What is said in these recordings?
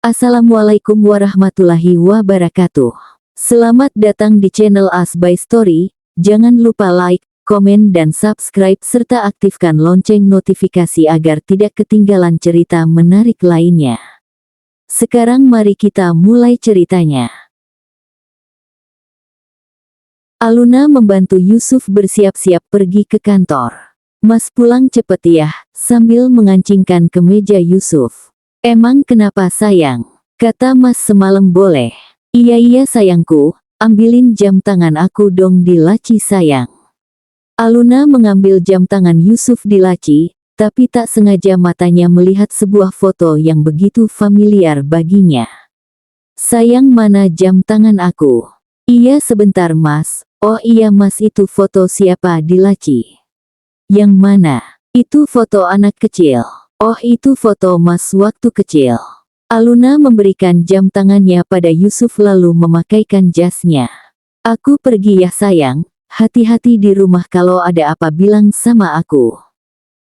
Assalamualaikum warahmatullahi wabarakatuh. Selamat datang di channel As by Story. Jangan lupa like, komen dan subscribe serta aktifkan lonceng notifikasi agar tidak ketinggalan cerita menarik lainnya. Sekarang mari kita mulai ceritanya. Aluna membantu Yusuf bersiap-siap pergi ke kantor. "Mas pulang cepet ya," sambil mengancingkan ke meja Yusuf. "Emang kenapa sayang?" kata Mas semalam. "Boleh." Iya sayangku, ambilin jam tangan aku dong di laci sayang." Aluna mengambil jam tangan Yusuf di laci, tapi tak sengaja matanya melihat sebuah foto yang begitu familiar baginya. "Sayang, mana jam tangan aku?" "Iya sebentar Mas." "Oh iya Mas, itu foto siapa di laci?" "Yang mana?" "Itu foto anak kecil." "Oh itu foto Mas waktu kecil." Aluna memberikan jam tangannya pada Yusuf lalu memakaikan jasnya. "Aku pergi ya sayang, hati-hati di rumah, kalau ada apa bilang sama aku."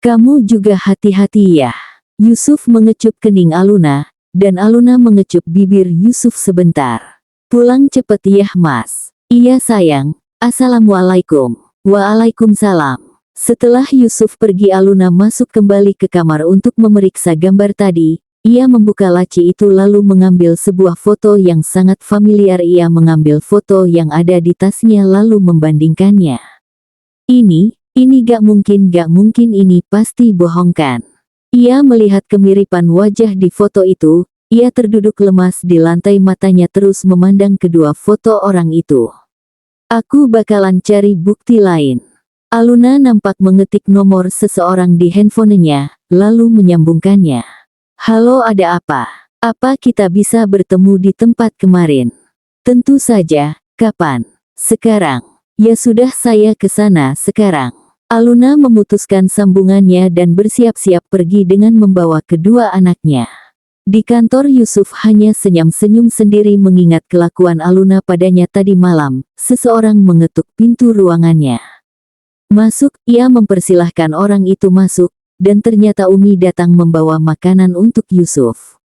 "Kamu juga hati-hati ya." Yusuf mengecup kening Aluna, dan Aluna mengecup bibir Yusuf sebentar. "Pulang cepet ya Mas." "Iya sayang, assalamualaikum." "Waalaikumsalam." Setelah Yusuf pergi, Aluna masuk kembali ke kamar untuk memeriksa gambar tadi. Ia membuka laci itu lalu mengambil sebuah foto yang sangat familiar. Ia mengambil foto yang ada di tasnya lalu membandingkannya. Ini gak mungkin ini pasti bohongkan." Ia melihat kemiripan wajah di foto itu. Ia terduduk lemas di lantai, matanya terus memandang kedua foto orang itu. "Aku bakalan cari bukti lain." Aluna nampak mengetik nomor seseorang di handphonenya, lalu menyambungkannya. "Halo, ada apa? Apa kita bisa bertemu di tempat kemarin?" "Tentu saja, kapan?" "Sekarang." "Ya sudah, saya ke sana sekarang." Aluna memutuskan sambungannya dan bersiap-siap pergi dengan membawa kedua anaknya. Di kantor, Yusuf hanya senyum-senyum sendiri mengingat kelakuan Aluna padanya tadi malam. Seseorang mengetuk pintu ruangannya. "Masuk." Ia mempersilahkan orang itu masuk, dan ternyata Umi datang membawa makanan untuk Yusuf.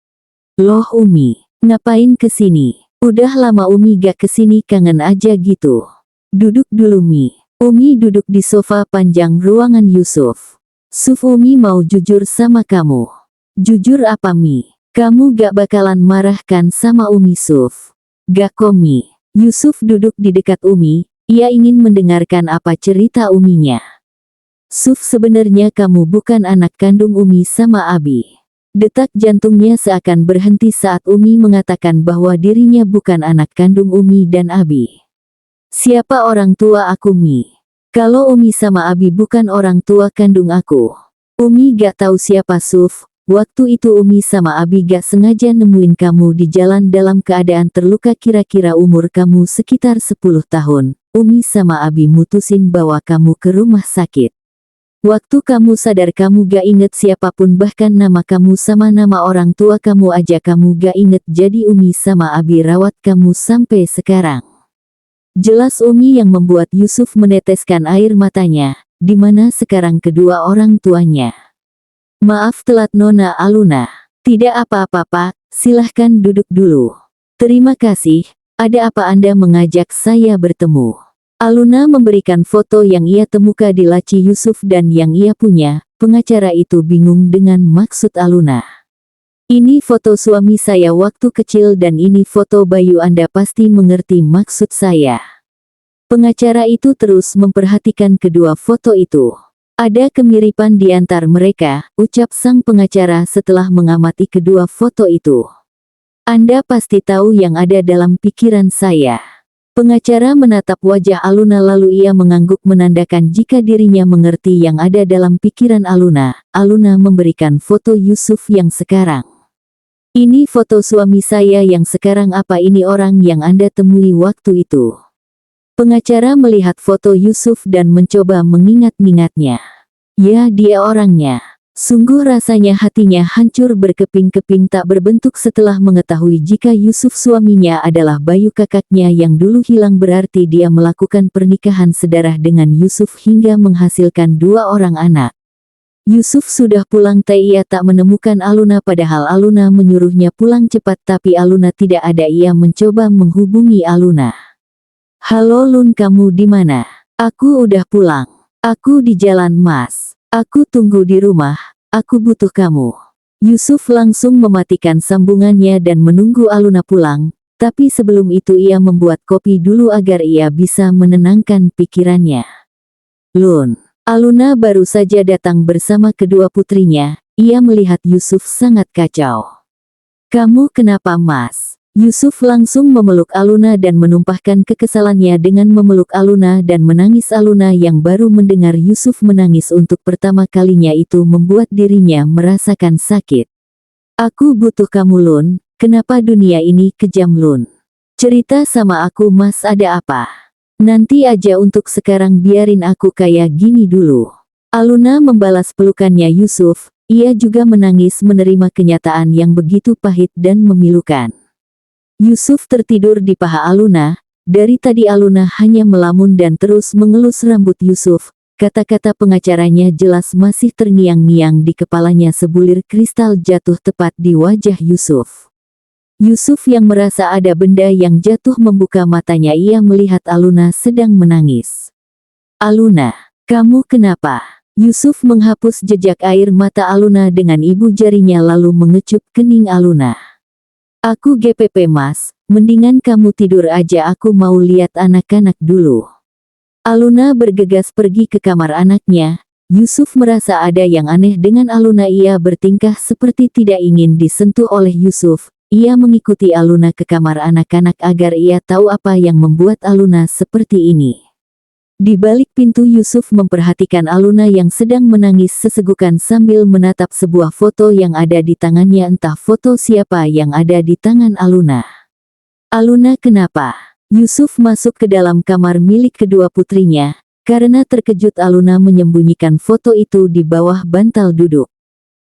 "Loh Umi, ngapain kesini?" "Udah lama Umi gak kesini, kangen aja gitu." "Duduk dulu Mi." Umi duduk di sofa panjang ruangan Yusuf. "Suf, Umi mau jujur sama kamu." "Jujur apa Mi? Kamu gak bakalan marah kan sama Umi Suf?" "Gak kok Mi." Yusuf duduk di dekat Umi. Ia ingin mendengarkan apa cerita Uminya. "Suf, sebenarnya kamu bukan anak kandung Umi sama Abi." Detak jantungnya seakan berhenti saat Umi mengatakan bahwa dirinya bukan anak kandung Umi dan Abi. "Siapa orang tua aku Mi? Kalau Umi sama Abi bukan orang tua kandung aku." "Umi gak tahu siapa Suf. Waktu itu Umi sama Abi gak sengaja nemuin kamu di jalan dalam keadaan terluka, kira-kira umur kamu sekitar 10 tahun. Umi sama Abi mutusin bawa kamu ke rumah sakit. Waktu kamu sadar kamu gak inget siapapun, bahkan nama kamu sama nama orang tua kamu aja kamu gak inget. Jadi Umi sama Abi rawat kamu sampai sekarang." Jelas Umi yang membuat Yusuf meneteskan air matanya. "Di mana sekarang kedua orang tuanya?" "Maaf telat Nona Aluna." "Tidak apa-apa Pak, silahkan duduk dulu." "Terima kasih. Ada apa Anda mengajak saya bertemu?" Aluna memberikan foto yang ia temukan di laci Yusuf dan yang ia punya. Pengacara itu bingung dengan maksud Aluna. "Ini foto suami saya waktu kecil dan ini foto bayu, Anda pasti mengerti maksud saya." Pengacara itu terus memperhatikan kedua foto itu. "Ada kemiripan di antar mereka," ucap sang pengacara setelah mengamati kedua foto itu. "Anda pasti tahu yang ada dalam pikiran saya." Pengacara menatap wajah Aluna lalu ia mengangguk menandakan jika dirinya mengerti yang ada dalam pikiran Aluna. Aluna memberikan foto Yusuf yang sekarang. "Ini foto suami saya yang sekarang. Apa ini orang yang Anda temui waktu itu?" Pengacara melihat foto Yusuf dan mencoba mengingat-ingatnya. "Ya, dia orangnya." Sungguh rasanya hatinya hancur berkeping-keping tak berbentuk setelah mengetahui jika Yusuf suaminya adalah Bayu, kakaknya yang dulu hilang. Berarti dia melakukan pernikahan sedarah dengan Yusuf hingga menghasilkan 2 orang anak. Yusuf sudah pulang tapi ia tak menemukan Aluna padahal Aluna menyuruhnya pulang cepat tapi Aluna tidak ada. Ia mencoba menghubungi Aluna. Halo Lun, kamu di mana? Aku udah pulang. Aku di jalan Mas. Aku tunggu di rumah. Aku butuh kamu. Yusuf langsung mematikan sambungannya dan menunggu Aluna pulang. Tapi sebelum itu ia membuat kopi dulu agar ia bisa menenangkan pikirannya. Lun. Aluna baru saja datang bersama kedua putrinya. Ia melihat Yusuf sangat kacau. Kamu kenapa Mas? Yusuf langsung memeluk Aluna dan menumpahkan kekesalannya dengan memeluk Aluna dan menangis. Aluna yang baru mendengar Yusuf menangis untuk pertama kalinya itu membuat dirinya merasakan sakit. Aku butuh kamu Lun. Kenapa dunia ini kejam Lun? Cerita sama aku Mas, ada apa? Nanti aja, untuk sekarang biarin aku kayak gini dulu. Aluna membalas pelukannya Yusuf. Ia juga menangis menerima kenyataan yang begitu pahit dan memilukan. Yusuf tertidur di paha Aluna. Dari tadi Aluna hanya melamun dan terus mengelus rambut Yusuf. Kata-kata pengacaranya jelas masih terngiang-ngiang di kepalanya. Sebulir kristal jatuh tepat di wajah Yusuf. Yusuf yang merasa ada benda yang jatuh membuka matanya. Ia melihat Aluna sedang menangis. Aluna, kamu kenapa? Yusuf menghapus jejak air mata Aluna dengan ibu jarinya lalu mengecup kening Aluna. Aku GPP Mas, mendingan kamu tidur aja, aku mau lihat anak-anak dulu. Aluna bergegas pergi ke kamar anaknya. Yusuf merasa ada yang aneh dengan Aluna. Ia bertingkah seperti tidak ingin disentuh oleh Yusuf. Ia mengikuti Aluna ke kamar anak-anak agar ia tahu apa yang membuat Aluna seperti ini. Di balik pintu Yusuf memperhatikan Aluna yang sedang menangis sesegukan sambil menatap sebuah foto yang ada di tangannya. Entah foto siapa yang ada di tangan Aluna. Aluna kenapa? Yusuf masuk ke dalam kamar milik kedua putrinya. Karena terkejut Aluna menyembunyikan foto itu di bawah bantal duduk.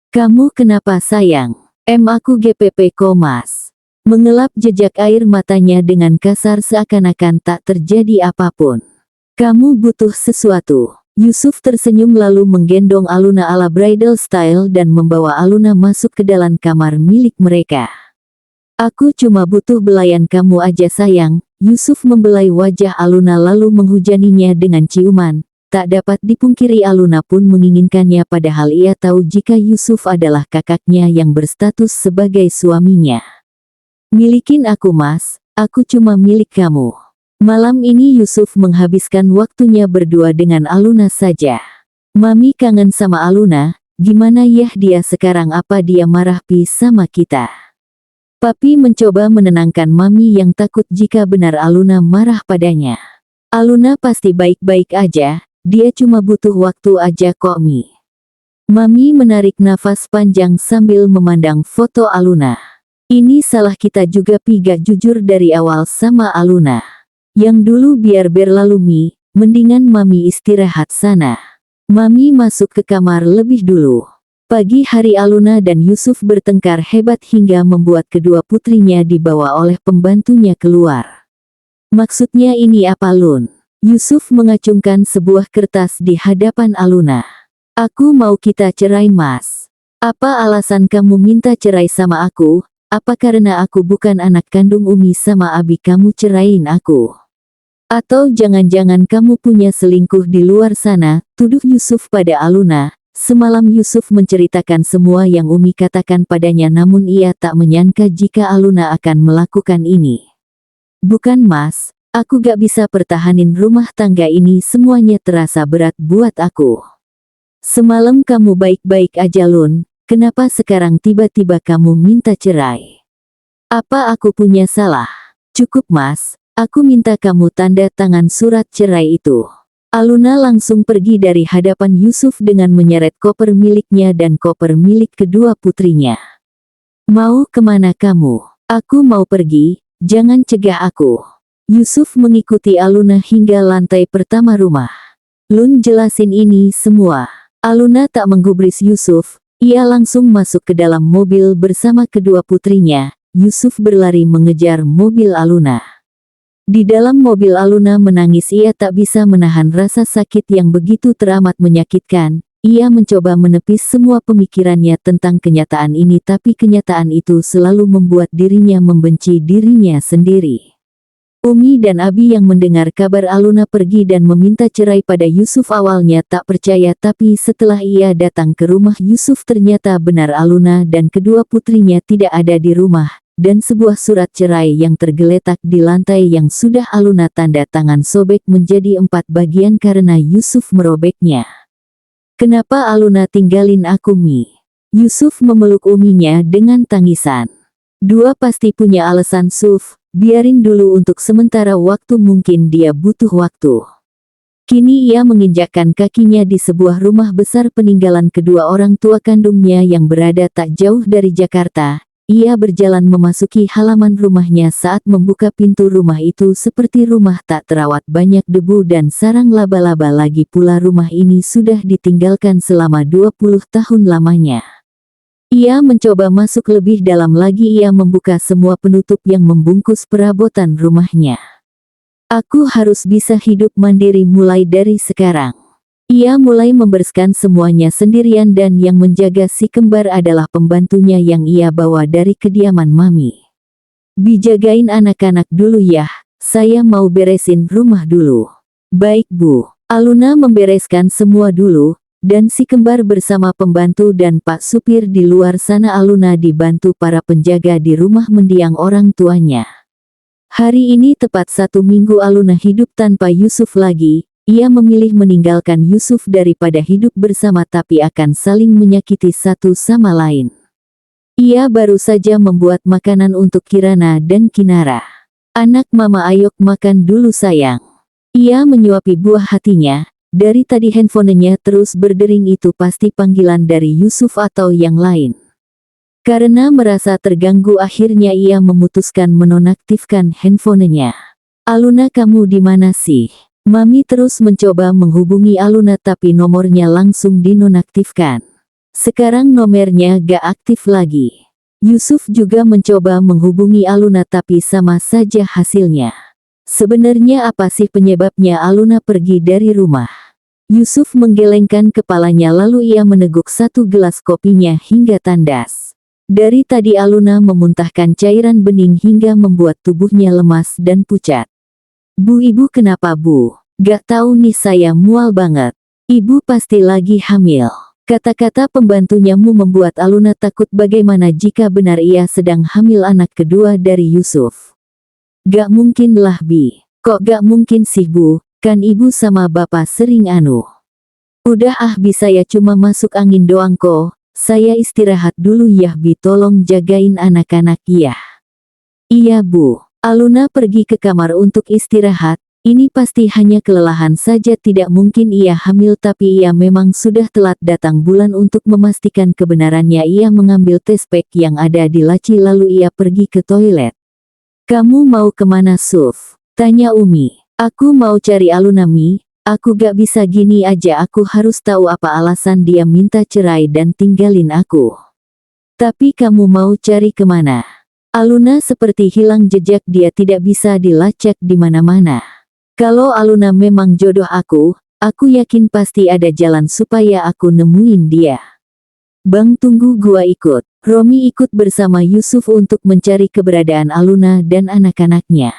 Kamu kenapa sayang? Aku GPP ko Mas. Mengelap jejak air matanya dengan kasar seakan-akan tak terjadi apapun. Kamu butuh sesuatu. Yusuf tersenyum lalu menggendong Aluna ala bridal style dan membawa Aluna masuk ke dalam kamar milik mereka. Aku cuma butuh belayan kamu aja sayang. Yusuf membelai wajah Aluna lalu menghujaninya dengan ciuman. Tak dapat dipungkiri Aluna pun menginginkannya padahal ia tahu jika Yusuf adalah kakaknya yang berstatus sebagai suaminya. Milikin aku Mas, aku cuma milik kamu. Malam ini Yusuf menghabiskan waktunya berdua dengan Aluna saja. Mami kangen sama Aluna, gimana ya dia sekarang, apa dia marah pi sama kita? Papi mencoba menenangkan Mami yang takut jika benar Aluna marah padanya. Aluna pasti baik-baik aja. Dia cuma butuh waktu aja kok Mi. Mami menarik nafas panjang sambil memandang foto Aluna. Ini salah kita juga pi, gak jujur dari awal sama Aluna. Yang dulu biar berlalu Mi, mendingan Mami istirahat sana. Mami masuk ke kamar lebih dulu. Pagi hari Aluna dan Yusuf bertengkar hebat hingga membuat kedua putrinya dibawa oleh pembantunya keluar. Maksudnya ini apa Lun? Yusuf mengacungkan sebuah kertas di hadapan Aluna. Aku mau kita cerai Mas. Apa alasan kamu minta cerai sama aku? Apa karena aku bukan anak kandung Umi sama Abi kamu cerain aku? Atau jangan-jangan kamu punya selingkuh di luar sana? Tuduh Yusuf pada Aluna. Semalam Yusuf menceritakan semua yang Umi katakan padanya namun ia tak menyangka jika Aluna akan melakukan ini. Bukan Mas. Aku gak bisa pertahanin rumah tangga ini, semuanya terasa berat buat aku. Semalam kamu baik-baik aja Lun, kenapa sekarang tiba-tiba kamu minta cerai? Apa aku punya salah? Cukup Mas, aku minta kamu tanda tangan surat cerai itu. Aluna langsung pergi dari hadapan Yusuf dengan menyeret koper miliknya dan koper milik kedua putrinya. Mau kemana kamu? Aku mau pergi, jangan cegah aku. Yusuf mengikuti Aluna hingga lantai pertama rumah. Lun jelasin ini semua. Aluna tak menggubris Yusuf, ia langsung masuk ke dalam mobil bersama kedua putrinya. Yusuf berlari mengejar mobil Aluna. Di dalam mobil Aluna menangis, ia tak bisa menahan rasa sakit yang begitu teramat menyakitkan. ia mencoba menepis semua pemikirannya tentang kenyataan ini, tapi kenyataan itu selalu membuat dirinya membenci dirinya sendiri. Umi dan Abi yang mendengar kabar Aluna pergi dan meminta cerai pada Yusuf awalnya tak percaya, tapi setelah ia datang ke rumah Yusuf ternyata benar Aluna dan kedua putrinya tidak ada di rumah, dan sebuah surat cerai yang tergeletak di lantai yang sudah Aluna tanda tangan sobek menjadi 4 bagian karena Yusuf merobeknya. "Kenapa Aluna tinggalin aku, Mi?" Yusuf memeluk uminya dengan tangisan. "Dua pasti punya alasan, Suf. Biarin dulu untuk sementara waktu, mungkin dia butuh waktu." Kini ia menginjakkan kakinya di sebuah rumah besar peninggalan kedua orang tua kandungnya yang berada tak jauh dari Jakarta. Ia berjalan memasuki halaman rumahnya. Saat membuka pintu rumah itu seperti rumah tak terawat, banyak debu dan sarang laba-laba. Lagi pula rumah ini sudah ditinggalkan selama 20 tahun lamanya. Ia mencoba masuk lebih dalam lagi. Ia membuka semua penutup yang membungkus perabotan rumahnya. "Aku harus bisa hidup mandiri mulai dari sekarang." Ia mulai membereskan semuanya sendirian dan yang menjaga si kembar adalah pembantunya yang ia bawa dari kediaman Mami. "Bijagain anak-anak dulu ya, saya mau beresin rumah dulu." "Baik, Bu." Aluna membereskan semua dulu, dan si kembar bersama pembantu dan Pak Supir di luar sana. Aluna dibantu para penjaga di rumah mendiang orang tuanya. Hari ini tepat 1 minggu Aluna hidup tanpa Yusuf lagi. Ia memilih meninggalkan Yusuf daripada hidup bersama tapi akan saling menyakiti satu sama lain. Ia baru saja membuat makanan untuk Kirana dan Kinara. "Anak mama, ayo makan dulu sayang." Ia menyuapi buah hatinya. Dari tadi handphonenya terus berdering, itu pasti panggilan dari Yusuf atau yang lain. Karena merasa terganggu akhirnya ia memutuskan menonaktifkan handphonenya. "Aluna, kamu di mana sih?" Mami terus mencoba menghubungi Aluna tapi nomornya langsung dinonaktifkan. Sekarang nomornya gak aktif lagi. Yusuf juga mencoba menghubungi Aluna tapi sama saja hasilnya. Sebenarnya apa sih penyebabnya Aluna pergi dari rumah? Yusuf menggelengkan kepalanya lalu ia meneguk satu gelas kopinya hingga tandas. Dari tadi Aluna memuntahkan cairan bening hingga membuat tubuhnya lemas dan pucat. "Bu, ibu kenapa, Bu?" "Gak tahu nih, saya mual banget." "Ibu pasti lagi hamil." Kata-kata pembantunya membuat Aluna takut. Bagaimana jika benar ia sedang hamil anak kedua dari Yusuf? "Gak mungkin lah, Bi." "Kok gak mungkin sih, Bu? Kan ibu sama bapak sering anu." "Udah ah Bi, saya cuma masuk angin doang kok. Saya istirahat dulu ya Bi, tolong jagain anak-anak ya." "Iya Bu." Aluna pergi ke kamar untuk istirahat. Ini pasti hanya kelelahan saja, tidak mungkin ia hamil, tapi ia memang sudah telat datang bulan untuk memastikan kebenarannya. Ia mengambil tes pack yang ada di laci lalu ia pergi ke toilet. "Kamu mau kemana, Suf?" tanya Umi. "Aku mau cari Aluna, Mi. Aku gak bisa gini aja, aku harus tahu apa alasan dia minta cerai dan tinggalin aku." "Tapi kamu mau cari kemana?" Aluna seperti hilang jejak, dia tidak bisa dilacak di mana-mana. "Kalau Aluna memang jodoh aku yakin pasti ada jalan supaya aku nemuin dia." "Bang, tunggu, gua ikut." Romi ikut bersama Yusuf untuk mencari keberadaan Aluna dan anak-anaknya.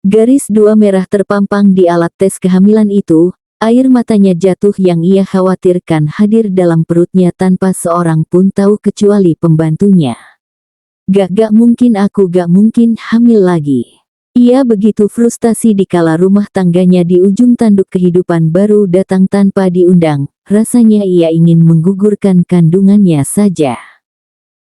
Garis 2 merah terpampang di alat tes kehamilan itu. Air matanya jatuh, yang ia khawatirkan hadir dalam perutnya tanpa seorang pun tahu kecuali pembantunya. Gak mungkin, aku gak mungkin hamil lagi." Ia begitu frustasi dikala rumah tangganya di ujung tanduk kehidupan baru datang tanpa diundang. Rasanya ia ingin menggugurkan kandungannya saja.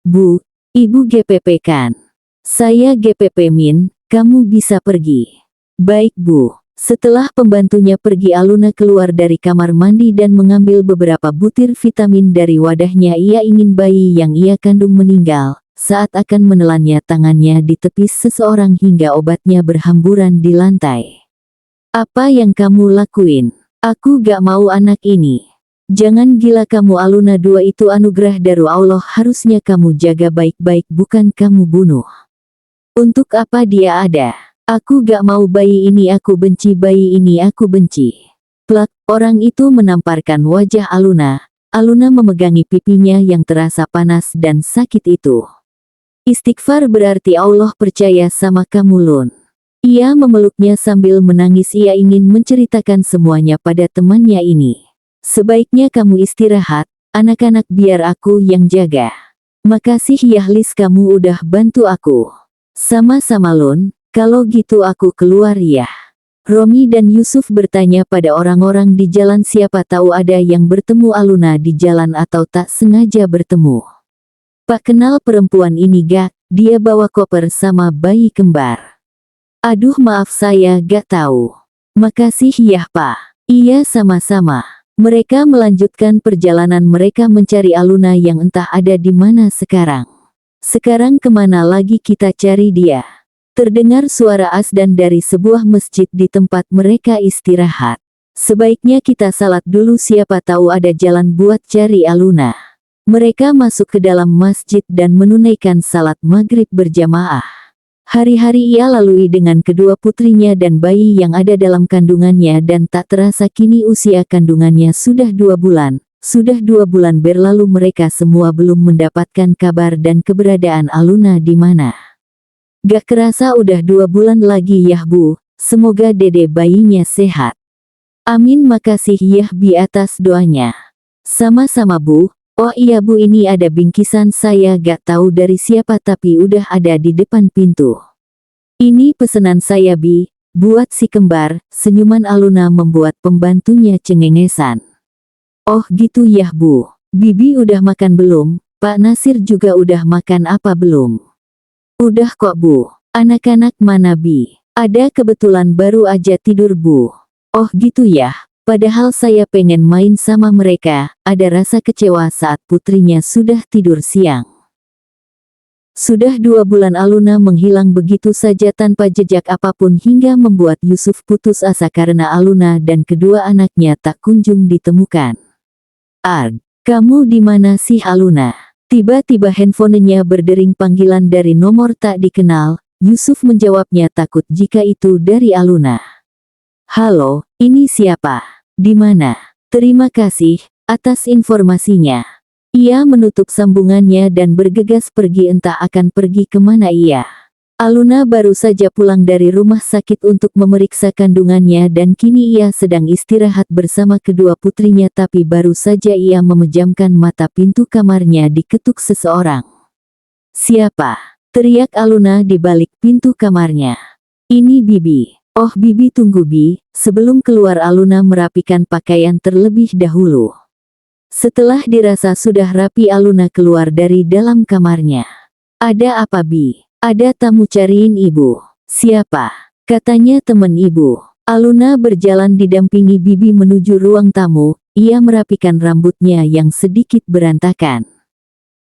"Bu, ibu GPP kan?" "Saya GPP Min, kamu bisa pergi." "Baik Bu." Setelah pembantunya pergi, Aluna keluar dari kamar mandi dan mengambil beberapa butir vitamin dari wadahnya. Ia ingin bayi yang ia kandung meninggal. Saat akan menelannya, tangannya ditepis seseorang hingga obatnya berhamburan di lantai. "Apa yang kamu lakuin? Aku gak mau anak ini." "Jangan gila kamu Aluna, 2 itu anugerah dari Allah, harusnya kamu jaga baik-baik, bukan kamu bunuh." "Untuk apa dia ada? Aku gak mau bayi ini, aku benci bayi ini, aku benci." Plak, orang itu menamparkan wajah Aluna. Aluna memegangi pipinya yang terasa panas dan sakit itu. Istighfar berarti Allah percaya sama kamu Lun. Ia memeluknya sambil menangis. Ia ingin menceritakan semuanya pada temannya ini. Sebaiknya kamu istirahat, anak-anak biar aku yang jaga. Makasih Yahlis kamu udah bantu aku. Sama-sama Lun, kalau gitu aku keluar ya. Romi dan Yusuf bertanya pada orang-orang di jalan siapa tahu ada yang bertemu Aluna di jalan atau tak sengaja bertemu. Pak kenal perempuan ini gak? Dia bawa koper sama bayi kembar. Aduh maaf saya gak tahu. Makasih ya Pak. Iya sama-sama. Mereka melanjutkan perjalanan mereka mencari Aluna yang entah ada di mana sekarang. Sekarang kemana lagi kita cari dia? Terdengar suara azan dari sebuah masjid di tempat mereka istirahat. Sebaiknya kita salat dulu siapa tahu ada jalan buat cari Aluna. Mereka masuk ke dalam masjid dan menunaikan salat maghrib berjamaah. Hari-hari ia lalui dengan kedua putrinya dan bayi yang ada dalam kandungannya dan tak terasa kini usia kandungannya sudah 2 bulan. Sudah 2 bulan berlalu mereka semua belum mendapatkan kabar dan keberadaan Aluna di mana. Gak kerasa udah 2 bulan lagi ya Bu, semoga dede bayinya sehat. Amin makasih ya Bi atas doanya. Sama-sama Bu. Oh iya Bu ini ada bingkisan saya gak tahu dari siapa tapi udah ada di depan pintu. Ini pesanan saya Bi, buat si kembar. Senyuman Aluna membuat pembantunya cengengesan. Oh gitu ya Bu. Bibi udah makan belum? Pak Nasir juga udah makan apa belum? Udah kok Bu. Anak-anak mana Bi? Ada kebetulan baru aja tidur Bu. Oh gitu ya. Padahal saya pengen main sama mereka, ada rasa kecewa saat putrinya sudah tidur siang. Sudah 2 bulan Aluna menghilang begitu saja tanpa jejak apapun hingga membuat Yusuf putus asa karena Aluna dan kedua anaknya tak kunjung ditemukan. Arg, kamu di mana sih Aluna? Tiba-tiba handphonenya berdering panggilan dari nomor tak dikenal, Yusuf menjawabnya takut jika itu dari Aluna. Halo, ini siapa? Di mana? Terima kasih atas informasinya. Ia menutup sambungannya dan bergegas pergi entah akan pergi kemana ia. Aluna baru saja pulang dari rumah sakit untuk memeriksa kandungannya dan kini ia sedang istirahat bersama kedua putrinya tapi baru saja ia memejamkan mata pintu kamarnya diketuk seseorang. Siapa? Teriak Aluna di balik pintu kamarnya. Ini Bibi. Oh Bibi tunggu Bi, sebelum keluar Aluna merapikan pakaian terlebih dahulu. Setelah dirasa sudah rapi Aluna keluar dari dalam kamarnya. Ada apa Bi? Ada tamu cariin Ibu. Siapa? Katanya teman Ibu. Aluna berjalan didampingi Bibi menuju ruang tamu, ia merapikan rambutnya yang sedikit berantakan.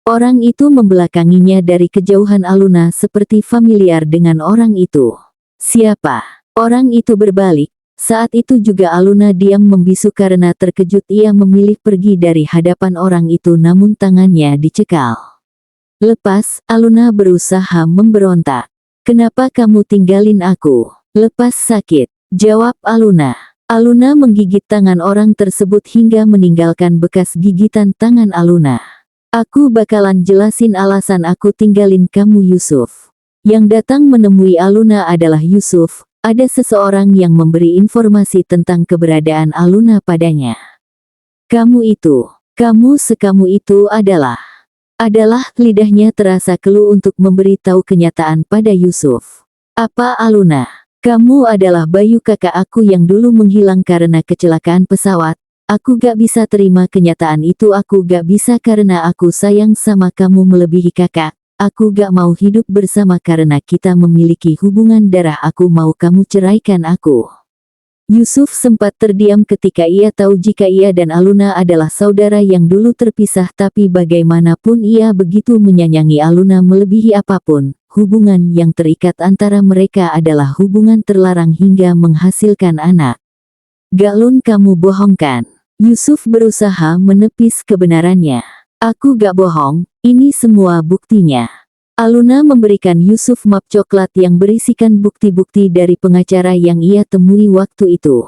Orang itu membelakanginya dari kejauhan Aluna seperti familiar dengan orang itu. Siapa? Orang itu berbalik, saat itu juga Aluna diam membisu karena terkejut ia memilih pergi dari hadapan orang itu namun tangannya dicekal. Lepas, Aluna berusaha memberontak. Kenapa kamu tinggalin aku? Lepas sakit, jawab Aluna. Aluna menggigit tangan orang tersebut hingga meninggalkan bekas gigitan tangan Aluna. Aku bakalan jelasin alasan aku tinggalin kamu Yusuf. Yang datang menemui Aluna adalah Yusuf. Ada seseorang yang memberi informasi tentang keberadaan Aluna padanya. Kamu sekamu itu adalah lidahnya terasa keluh untuk memberi tahu kenyataan pada Yusuf. Apa Aluna? Kamu adalah Bayu kakak aku yang dulu menghilang karena kecelakaan pesawat. Aku gak bisa terima kenyataan itu aku gak bisa karena aku sayang sama kamu melebihi kakak. Aku gak mau hidup bersama karena kita memiliki hubungan darah aku mau kamu ceraikan aku. Yusuf sempat terdiam ketika ia tahu jika ia dan Aluna adalah saudara yang dulu terpisah tapi bagaimanapun ia begitu menyayangi Aluna melebihi apapun. Hubungan yang terikat antara mereka adalah hubungan terlarang hingga menghasilkan anak. Gak Lun kamu bohongkan. Yusuf berusaha menepis kebenarannya. Aku gak bohong. Ini semua buktinya. Aluna memberikan Yusuf map coklat yang berisikan bukti-bukti dari pengacara yang ia temui waktu itu.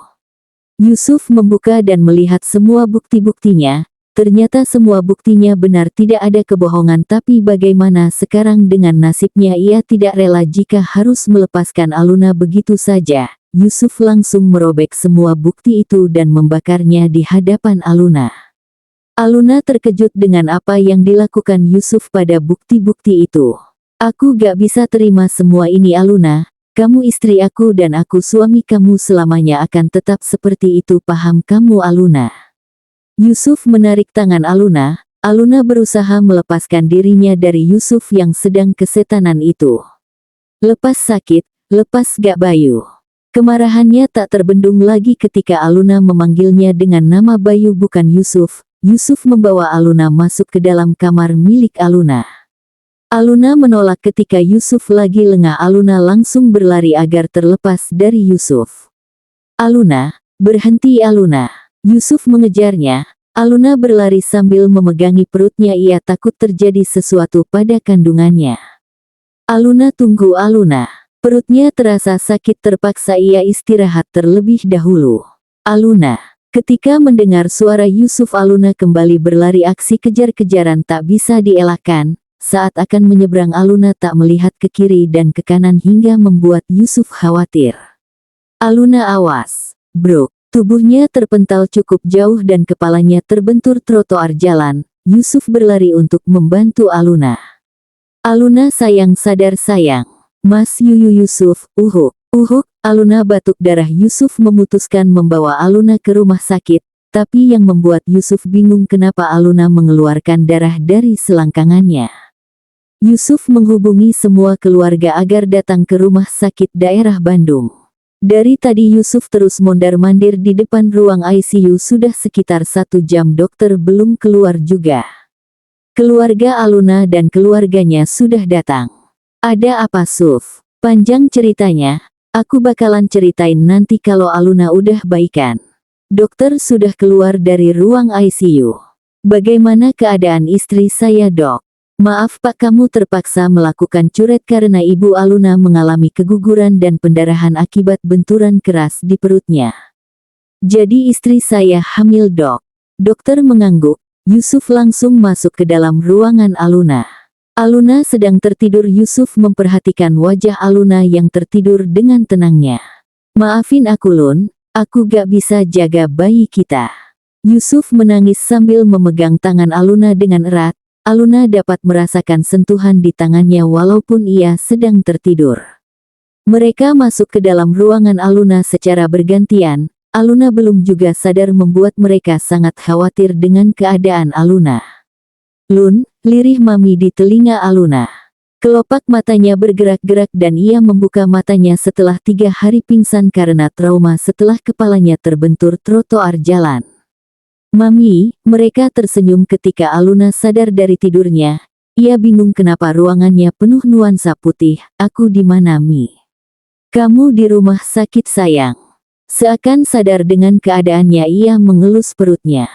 Yusuf membuka dan melihat semua bukti-buktinya. Ternyata semua buktinya benar, tidak ada kebohongan. Tapi bagaimana sekarang dengan nasibnya? Ia tidak rela jika harus melepaskan Aluna begitu saja. Yusuf langsung merobek semua bukti itu dan membakarnya di hadapan Aluna. Aluna terkejut dengan apa yang dilakukan Yusuf pada bukti-bukti itu. Aku gak bisa terima semua ini Aluna. Kamu istri aku dan aku suami kamu, selamanya akan tetap seperti itu, paham kamu Aluna? Yusuf menarik tangan Aluna. Aluna berusaha melepaskan dirinya dari Yusuf yang sedang kesetanan itu. Lepas sakit, lepas gak Bayu. Kemarahannya tak terbendung lagi ketika Aluna memanggilnya dengan nama Bayu bukan Yusuf. Yusuf membawa Aluna masuk ke dalam kamar milik Aluna. Aluna menolak ketika Yusuf lagi lengah. Aluna langsung berlari agar terlepas dari Yusuf. Aluna, berhenti Aluna. Yusuf mengejarnya. Aluna berlari sambil memegangi perutnya. Ia takut terjadi sesuatu pada kandungannya. Aluna, tunggu Aluna. Perutnya terasa sakit, terpaksa ia istirahat terlebih dahulu. Aluna. Ketika mendengar suara Yusuf, Aluna kembali berlari. Aksi kejar-kejaran tak bisa dielakkan. Saat akan menyeberang, Aluna tak melihat ke kiri dan ke kanan hingga membuat Yusuf khawatir. Aluna, awas, bro. Tubuhnya terpental cukup jauh dan kepalanya terbentur trotoar jalan. Yusuf berlari untuk membantu Aluna. Aluna, sayang, sadar sayang. Mas Yuyu Yusuf, uhuk. Aluna batuk darah. Yusuf memutuskan membawa Aluna ke rumah sakit. Tapi yang membuat Yusuf bingung kenapa Aluna mengeluarkan darah dari selangkangannya. Yusuf menghubungi semua keluarga agar datang ke rumah sakit daerah Bandung. Dari tadi Yusuf terus mondar-mandir di depan ruang ICU. Sudah sekitar 1 jam dokter belum keluar juga. Keluarga Aluna dan keluarganya sudah datang. Ada apa Suf? Panjang ceritanya, aku bakalan ceritain nanti kalau Aluna udah baikan. Dokter sudah keluar dari ruang ICU. Bagaimana keadaan istri saya dok? Maaf Pak, kamu terpaksa melakukan curet karena Ibu Aluna mengalami keguguran dan pendarahan akibat benturan keras di perutnya. Jadi istri saya hamil dok. Dokter mengangguk. Yusuf langsung masuk ke dalam ruangan Aluna. Aluna sedang tertidur. Yusuf memperhatikan wajah Aluna yang tertidur dengan tenangnya. Maafin aku Lun, aku gak bisa jaga bayi kita. Yusuf menangis sambil memegang tangan Aluna dengan erat. Aluna dapat merasakan sentuhan di tangannya walaupun ia sedang tertidur. Mereka masuk ke dalam ruangan Aluna secara bergantian. Aluna belum juga sadar membuat mereka sangat khawatir dengan keadaan Aluna. Lun, lirih Mami di telinga Aluna. Kelopak matanya bergerak-gerak dan ia membuka matanya setelah 3 hari pingsan karena trauma setelah kepalanya terbentur trotoar jalan. Mami, mereka tersenyum ketika Aluna sadar dari tidurnya. Ia bingung kenapa ruangannya penuh nuansa putih. Aku di mana Mi? Kamu di rumah sakit sayang. Seakan sadar dengan keadaannya ia mengelus perutnya.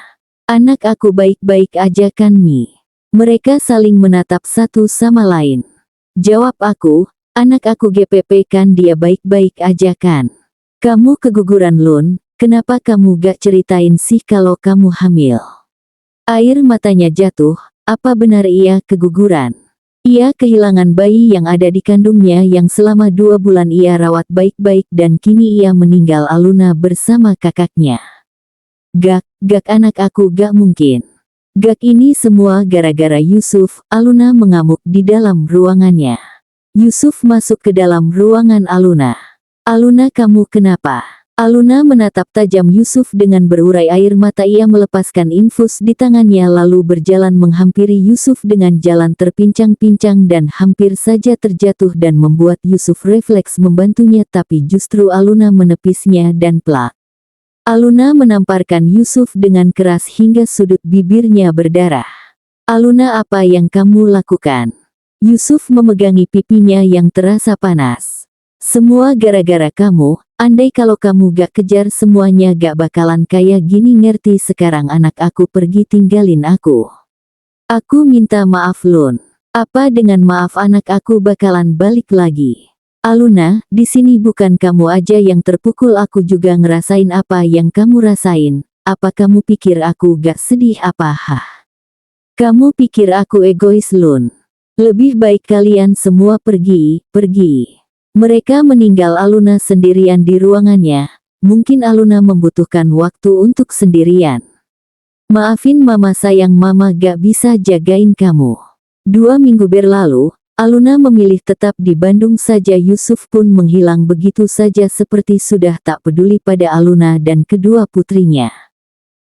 Anak aku baik-baik aja kan Mi? Mereka saling menatap satu sama lain. Jawab aku, anak aku GPP kan, dia baik-baik aja kan? Kamu keguguran Lun. Kenapa kamu gak ceritain sih kalau kamu hamil? Air matanya jatuh. Apa benar ia keguguran? Ia kehilangan bayi yang ada di kandungnya yang selama 2 bulan ia rawat baik-baik dan kini ia meninggal. Aluna bersama kakaknya. Gak anak aku, gak mungkin. Gak, ini semua gara-gara Yusuf. Aluna mengamuk di dalam ruangannya. Yusuf masuk ke dalam ruangan Aluna. Aluna, kamu kenapa? Aluna menatap tajam Yusuf dengan berurai air mata. Ia melepaskan infus di tangannya lalu berjalan menghampiri Yusuf dengan jalan terpincang-pincang dan hampir saja terjatuh dan membuat Yusuf refleks membantunya, tapi justru Aluna menepisnya dan plak. Aluna menamparkan Yusuf dengan keras hingga sudut bibirnya berdarah. Aluna, apa yang kamu lakukan? Yusuf memegangi pipinya yang terasa panas. Semua gara-gara kamu. Andai kalau kamu gak kejar semuanya gak bakalan kayak gini, ngerti sekarang? Anak aku pergi tinggalin aku. Aku minta maaf Lun. Apa dengan maaf anak aku bakalan balik lagi? Aluna, di sini bukan kamu aja yang terpukul, aku juga ngerasain apa yang kamu rasain. apa kamu pikir aku gak sedih apa hah? Kamu pikir aku egois Lun? Lebih baik kalian semua pergi. Mereka meninggal Aluna sendirian di ruangannya. Mungkin Aluna membutuhkan waktu untuk sendirian. Maafin mama sayang, mama gak bisa jagain kamu. 2 minggu berlalu, Aluna memilih tetap di Bandung saja. Yusuf pun menghilang begitu saja seperti sudah tak peduli pada Aluna dan kedua putrinya.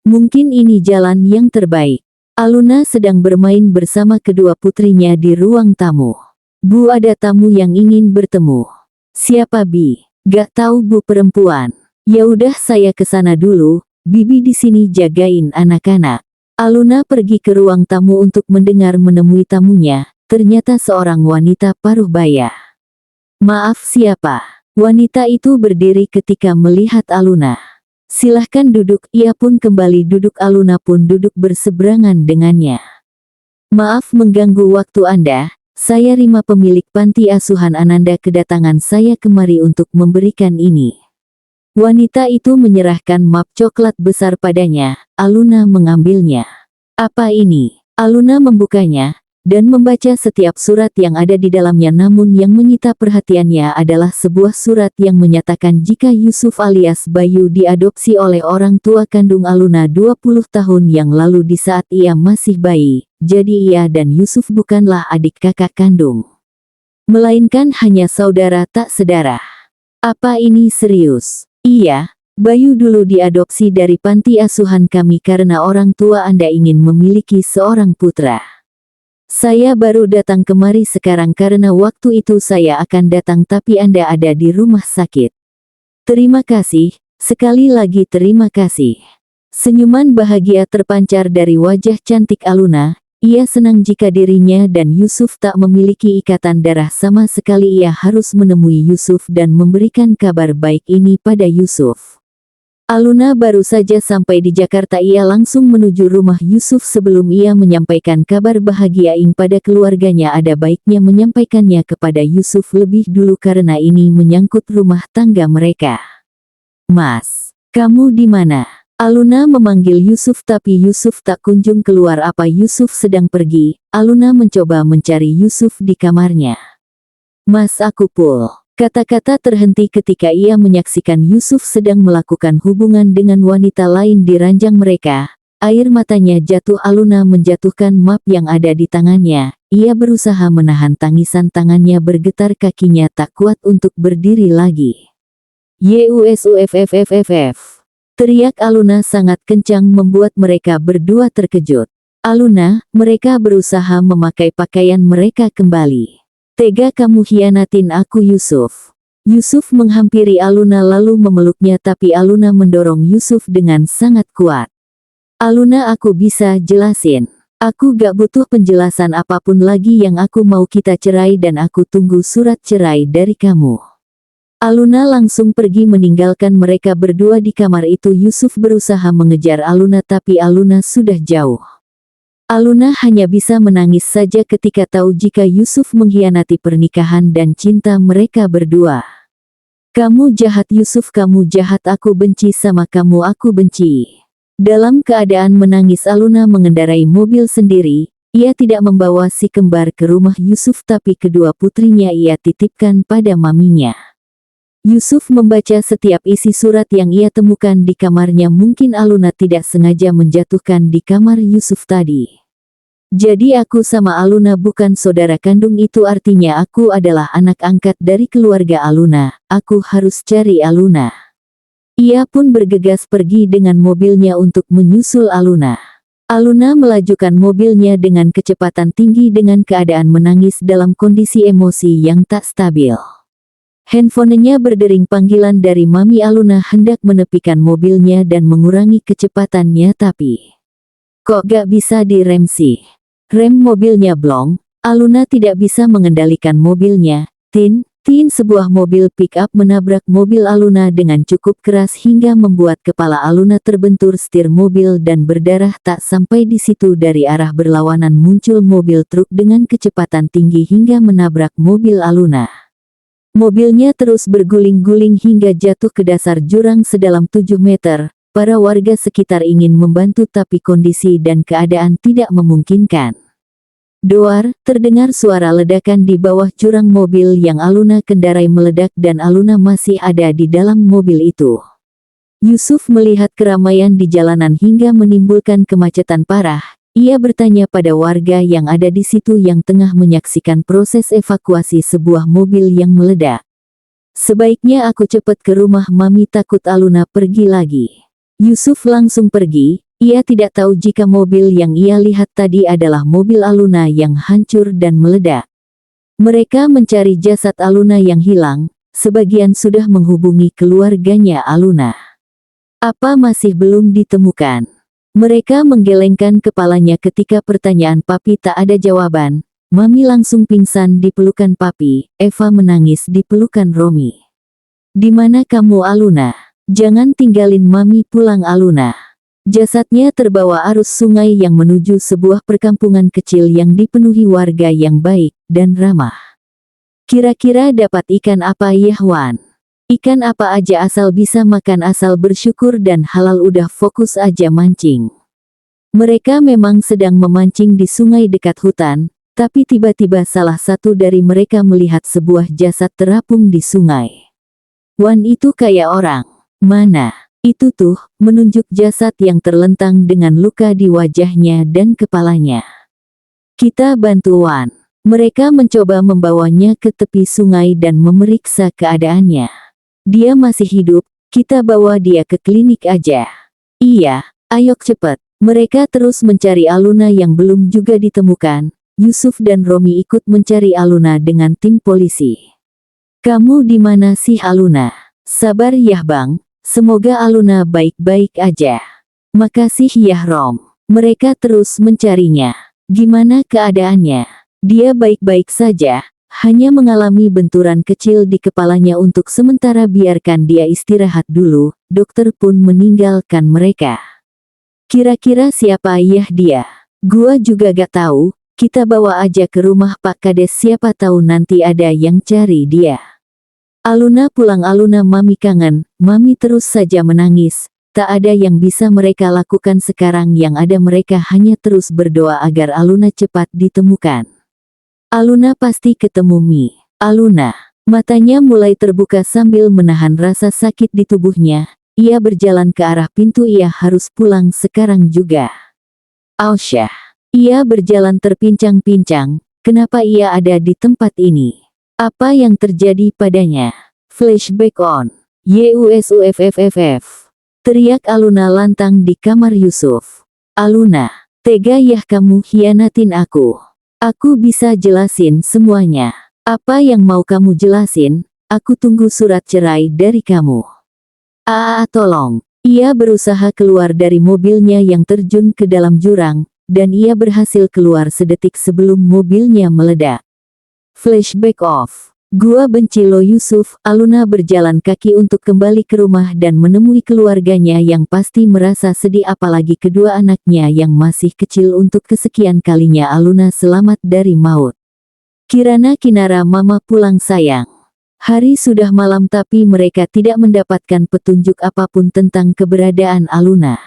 Mungkin ini jalan yang terbaik. Aluna sedang bermain bersama kedua putrinya di ruang tamu. Bu, ada tamu yang ingin bertemu. Siapa Bi? Gak tahu Bu, perempuan. Ya udah saya kesana dulu. Bibi di sini jagain anak-anak. Aluna pergi ke ruang tamu untuk menemui tamunya. Ternyata seorang wanita paruh baya. Maaf, siapa? Wanita itu berdiri ketika melihat Aluna. Silahkan duduk. Ia pun kembali duduk. Aluna pun duduk berseberangan dengannya. Maaf mengganggu waktu Anda. Saya Rima, pemilik panti asuhan Ananda. Kedatangan saya kemari untuk memberikan ini. Wanita itu menyerahkan map coklat besar padanya. Aluna mengambilnya. Apa ini? Aluna membukanya dan membaca setiap surat yang ada di dalamnya, namun yang menyita perhatiannya adalah sebuah surat yang menyatakan jika Yusuf alias Bayu diadopsi oleh orang tua kandung Aluna 20 tahun yang lalu di saat ia masih bayi. Jadi ia dan Yusuf bukanlah adik kakak kandung, melainkan hanya saudara tak sedara. Apa ini serius? Iya, Bayu dulu diadopsi dari panti asuhan kami karena orang tua Anda ingin memiliki seorang putra. Saya baru datang kemari sekarang karena waktu itu saya akan datang tapi Anda ada di rumah sakit. Terima kasih, sekali lagi terima kasih. Senyuman bahagia terpancar dari wajah cantik Aluna. Ia senang jika dirinya dan Yusuf tak memiliki ikatan darah sama sekali. Ia harus menemui Yusuf dan memberikan kabar baik ini pada Yusuf. Aluna baru saja sampai di Jakarta. Ia langsung menuju rumah Yusuf sebelum ia menyampaikan kabar bahagia ini pada keluarganya. Ada baiknya menyampaikannya kepada Yusuf lebih dulu karena ini menyangkut rumah tangga mereka. Mas, kamu di mana? Aluna memanggil Yusuf tapi Yusuf tak kunjung keluar. Apa Yusuf sedang pergi? Aluna mencoba mencari Yusuf di kamarnya. Mas, aku pul. Kata-kata terhenti ketika ia menyaksikan Yusuf sedang melakukan hubungan dengan wanita lain di ranjang mereka. Air matanya jatuh. Aluna menjatuhkan map yang ada di tangannya. Ia berusaha menahan tangisan, tangannya bergetar, kakinya tak kuat untuk berdiri lagi. Yusuff! Teriak Aluna sangat kencang membuat mereka berdua terkejut. Aluna, mereka berusaha memakai pakaian mereka kembali. Tega kamu hianatin aku Yusuf. Yusuf menghampiri Aluna lalu memeluknya tapi Aluna mendorong Yusuf dengan sangat kuat. Aluna, aku bisa jelasin. Aku gak butuh penjelasan apapun lagi, yang aku mau kita cerai dan aku tunggu surat cerai dari kamu. Aluna langsung pergi meninggalkan mereka berdua di kamar itu. Yusuf berusaha mengejar Aluna tapi Aluna sudah jauh. Aluna hanya bisa menangis saja ketika tahu jika Yusuf mengkhianati pernikahan dan cinta mereka berdua. Kamu jahat Yusuf, kamu jahat, aku benci sama kamu, aku benci. Dalam keadaan menangis Aluna mengendarai mobil sendiri. Ia tidak membawa si kembar ke rumah Yusuf tapi kedua putrinya ia titipkan pada maminya. Yusuf membaca setiap isi surat yang ia temukan di kamarnya. Mungkin Aluna tidak sengaja menjatuhkan di kamar Yusuf tadi. Jadi aku sama Aluna bukan saudara kandung, itu artinya aku adalah anak angkat dari keluarga Aluna. Aku harus cari Aluna. Ia pun bergegas pergi dengan mobilnya untuk menyusul Aluna. Aluna melajukan mobilnya dengan kecepatan tinggi dengan keadaan menangis dalam kondisi emosi yang tak stabil. Handphonenya berdering panggilan dari mami. Aluna hendak menepikan mobilnya dan mengurangi kecepatannya tapi kok gak bisa direm sih? Rem mobilnya blong. Aluna tidak bisa mengendalikan mobilnya. Tin, sebuah mobil pick-up menabrak mobil Aluna dengan cukup keras hingga membuat kepala Aluna terbentur setir mobil dan berdarah. Tak sampai di situ, dari arah berlawanan muncul mobil truk dengan kecepatan tinggi hingga menabrak mobil Aluna. Mobilnya terus berguling-guling hingga jatuh ke dasar jurang sedalam 7 meter. para warga sekitar ingin membantu tapi kondisi dan keadaan tidak memungkinkan. Doar, terdengar suara ledakan di bawah jurang mobil yang Aluna kendarai meledak dan Aluna masih ada di dalam mobil itu. Yusuf melihat keramaian di jalanan hingga menimbulkan kemacetan parah. Ia bertanya pada warga yang ada di situ yang tengah menyaksikan proses evakuasi sebuah mobil yang meledak. Sebaiknya aku cepat ke rumah Mami, takut Aluna pergi lagi. Yusuf langsung pergi. Ia tidak tahu jika mobil yang ia lihat tadi adalah mobil Aluna yang hancur dan meledak. Mereka mencari jasad Aluna yang hilang, sebagian sudah menghubungi keluarganya Aluna. Apa masih belum ditemukan? Mereka menggelengkan kepalanya ketika pertanyaan Papi tak ada jawaban. Mami langsung pingsan di pelukan Papi, Eva menangis di pelukan Romi. Di mana kamu Aluna? Jangan tinggalin Mami pulang Aluna. Jasadnya terbawa arus sungai yang menuju sebuah perkampungan kecil yang dipenuhi warga yang baik dan ramah. Kira-kira dapat ikan apa Yahwan? Ikan apa aja asal bisa makan, asal bersyukur dan halal, udah fokus aja mancing. Mereka memang sedang memancing di sungai dekat hutan, tapi tiba-tiba salah satu dari mereka melihat sebuah jasad terapung di sungai. Wan, itu kayak orang. Mana? Itu tuh, menunjuk jasad yang terlentang dengan luka di wajahnya dan kepalanya. Kita bantu Wan. Mereka mencoba membawanya ke tepi sungai dan memeriksa keadaannya. Dia masih hidup, kita bawa dia ke klinik aja. Iya, ayo cepet. Mereka terus mencari Aluna yang belum juga ditemukan. Yusuf dan Romi ikut mencari Aluna dengan tim polisi. Kamu di mana sih Aluna? Sabar ya Bang. Semoga Aluna baik-baik aja. Makasih ya Rom. Mereka terus mencarinya. Gimana keadaannya? Dia baik-baik saja, hanya mengalami benturan kecil di kepalanya. Untuk sementara biarkan dia istirahat dulu. Dokter pun meninggalkan mereka. Kira-kira siapa ayah dia? Gua juga gak tahu. Kita bawa aja ke rumah Pak Kades, siapa tahu nanti ada yang cari dia. Aluna pulang Aluna, Mami kangen. Mami terus saja menangis. Tak ada yang bisa mereka lakukan sekarang, yang ada mereka hanya terus berdoa agar Aluna cepat ditemukan. Aluna pasti ketemu Mi. Aluna, matanya mulai terbuka sambil menahan rasa sakit di tubuhnya. Ia berjalan ke arah pintu, ia harus pulang sekarang juga. Ausyah. Ia berjalan terpincang-pincang. Kenapa ia ada di tempat ini? Apa yang terjadi padanya? Flashback on. YUSUFFFF. Teriak Aluna lantang di kamar Yusuf. Aluna, tega ya kamu hianatin aku. Aku bisa jelasin semuanya. Apa yang mau kamu jelasin? Aku tunggu surat cerai dari kamu. Tolong. Ia berusaha keluar dari mobilnya yang terjun ke dalam jurang, dan ia berhasil keluar sedetik sebelum mobilnya meledak. Flashback off. Gua benci lo Yusuf. Aluna berjalan kaki untuk kembali ke rumah dan menemui keluarganya yang pasti merasa sedih, apalagi kedua anaknya yang masih kecil. Untuk kesekian kalinya Aluna selamat dari maut. Kirana Kinara, Mama pulang sayang. Hari sudah malam tapi mereka tidak mendapatkan petunjuk apapun tentang keberadaan Aluna.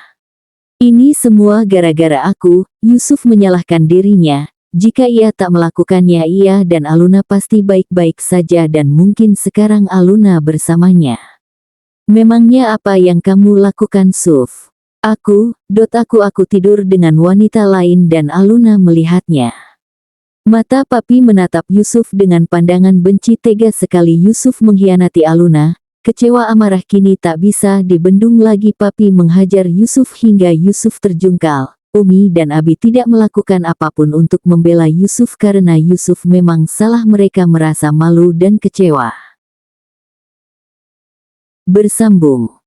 Ini semua gara-gara aku, Yusuf menyalahkan dirinya. Jika ia tak melakukannya, ia dan Aluna pasti baik-baik saja dan mungkin sekarang Aluna bersamanya. Memangnya apa yang kamu lakukan Suf? Aku tidur dengan wanita lain dan Aluna melihatnya. Mata Papi menatap Yusuf dengan pandangan benci. Tega sekali Yusuf mengkhianati Aluna. Kecewa amarah kini tak bisa dibendung lagi. Papi menghajar Yusuf hingga Yusuf terjungkal. Umi dan Abi tidak melakukan apapun untuk membela Yusuf karena Yusuf memang salah. Mereka merasa malu dan kecewa. Bersambung.